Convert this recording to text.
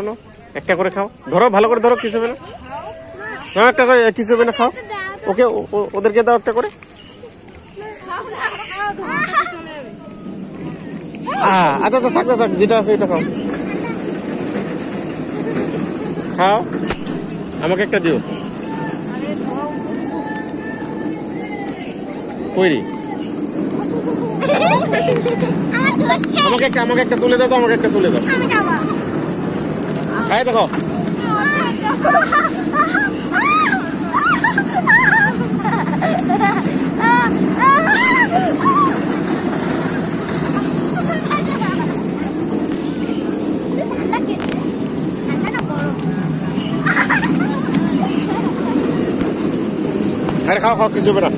No একটা করে খাও, ধরো ভালো করে ধরো, কিছু হবে না। হ্যাঁ একটা করে, কিছু হবে না, খাও। ওকে ওদেরকে দাও একটা করে। আচ্ছা আচ্ছা, থাক থাক, যেটা আছে এটা খাও। খাও, আমাকে একটা দিও। কইরি আমাকে একটা তুলে দাও তো, আমাকে একটা তুলে দাও। খাই দেখো। আরে খাও খাও, কিছু হবে না।